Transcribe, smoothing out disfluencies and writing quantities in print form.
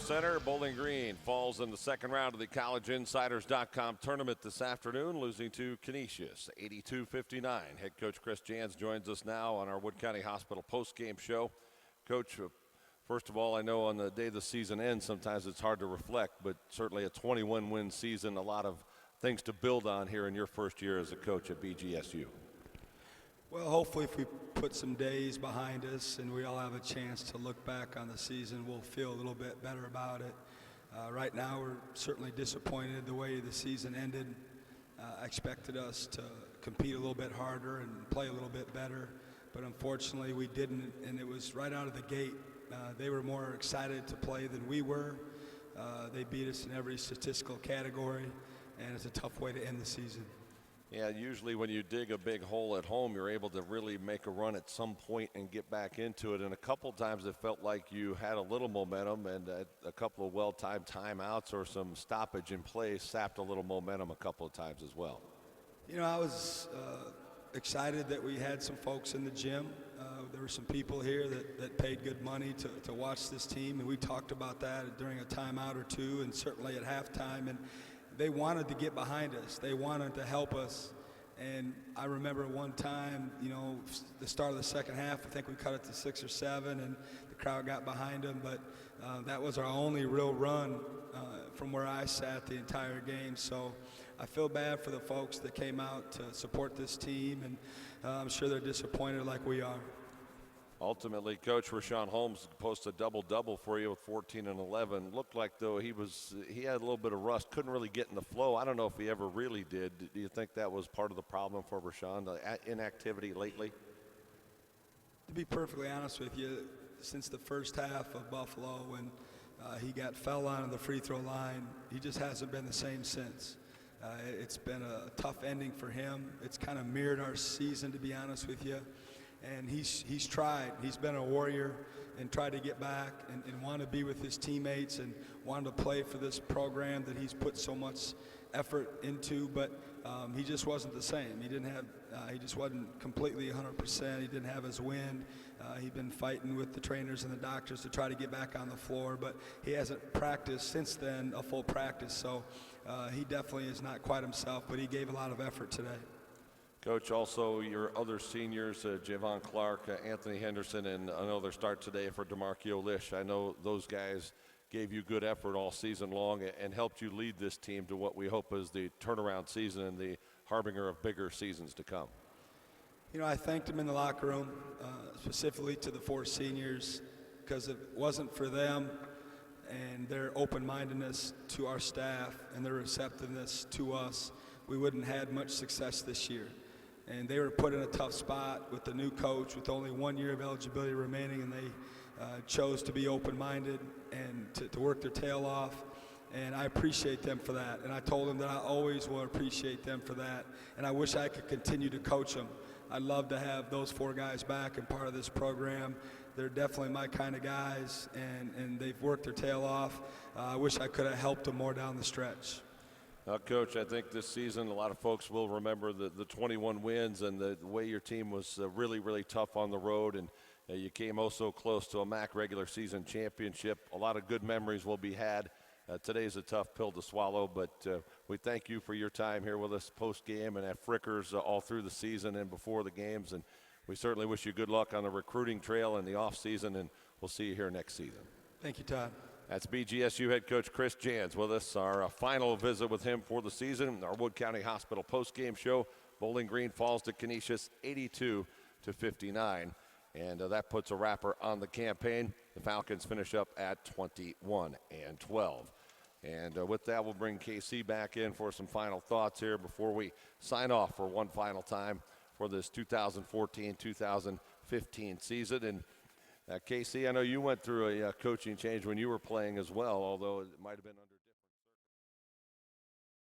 Center. Bowling Green falls in the second round of the collegeinsiders.com tournament this afternoon, losing to Canisius 82-59. Head coach Chris Jans joins us now on our Wood County Hospital post-game show. Coach, first of all, I know on the day the season ends, sometimes it's hard to reflect, but certainly a 21-win season, a lot of things to build on here in your first year as a coach at BGSU. Well, hopefully if we put some days behind us and we all have a chance to look back on the season, we'll feel a little bit better about it. Right now we're certainly disappointed the way the season ended. I expected us to compete a little bit harder and play a little bit better, but unfortunately we didn't, and it was right out of the gate. They were more excited to play than we were. They beat us in every statistical category, and it's a tough way to end the season. Yeah, usually when you dig a big hole at home, you're able to really make a run at some point and get back into it. And a couple times it felt like you had a little momentum, and a couple of well-timed timeouts or some stoppage in play sapped a little momentum a couple of times as well. You know, I was excited that we had some folks in the gym. There were some people here that paid good money to watch this team, and we talked about that during a timeout or two and certainly at halftime. And they wanted to get behind us. They wanted to help us. And I remember one time, you know, the start of the second half, I think we cut it to 6 or 7, and the crowd got behind them. But that was our only real run from where I sat the entire game. So I feel bad for the folks that came out to support this team, and I'm sure they're disappointed like we are. Ultimately, Coach Rashawn Holmes posted a double-double for you with 14 and 11. Looked like, though, he had a little bit of rust, couldn't really get in the flow. I don't know if he ever really did. Do you think that was part of the problem for Rashawn, the inactivity lately? To be perfectly honest with you, since the first half of Buffalo, when he got fouled on the free throw line, he just hasn't been the same since. It's been a tough ending for him. It's kind of mirrored our season, to be honest with you. And he's tried. He's been a warrior and tried to get back and want to be with his teammates and wanted to play for this program that he's put so much effort into. But he just wasn't the same. He didn't have. He just wasn't completely 100%. He didn't have his wind. He'd been fighting with the trainers and the doctors to try to get back on the floor, but he hasn't practiced since then, a full practice. So he definitely is not quite himself, but he gave a lot of effort today. Coach, also your other seniors, Javon Clark, Anthony Henderson, and another start today for DeMarco Lish. I know those guys gave you good effort all season long and helped you lead this team to what we hope is the turnaround season and the harbinger of bigger seasons to come. You know, I thanked them in the locker room, specifically to the 4 seniors, because if it wasn't for them and their open-mindedness to our staff and their receptiveness to us, we wouldn't have had much success this year. And they were put in a tough spot with the new coach with only 1 year of eligibility remaining, and they chose to be open-minded and to work their tail off. And I appreciate them for that. And I told them that I always will appreciate them for that. And I wish I could continue to coach them. I'd love to have those 4 guys back and part of this program. They're definitely my kind of guys, and they've worked their tail off. I wish I could have helped them more down the stretch. Coach, I think this season a lot of folks will remember the 21 wins and the way your team was really, really tough on the road, and you came oh so close to a MAC regular season championship. A lot of good memories will be had. Today's a tough pill to swallow, but we thank you for your time here with us post-game and at Frickers all through the season and before the games, and we certainly wish you good luck on the recruiting trail in the off-season, and we'll see you here next season. Thank you, Todd. That's BGSU head coach Chris Jans with us. Our final visit with him for the season, our Wood County Hospital post-game show. Bowling Green falls to Canisius 82-59, and that puts a wrapper on the campaign. The Falcons finish up at 21-12. And with that, we'll bring KC back in for some final thoughts here before we sign off for one final time for this 2014-2015 season. And KC, I know you went through a coaching change when you were playing as well, although it might have been under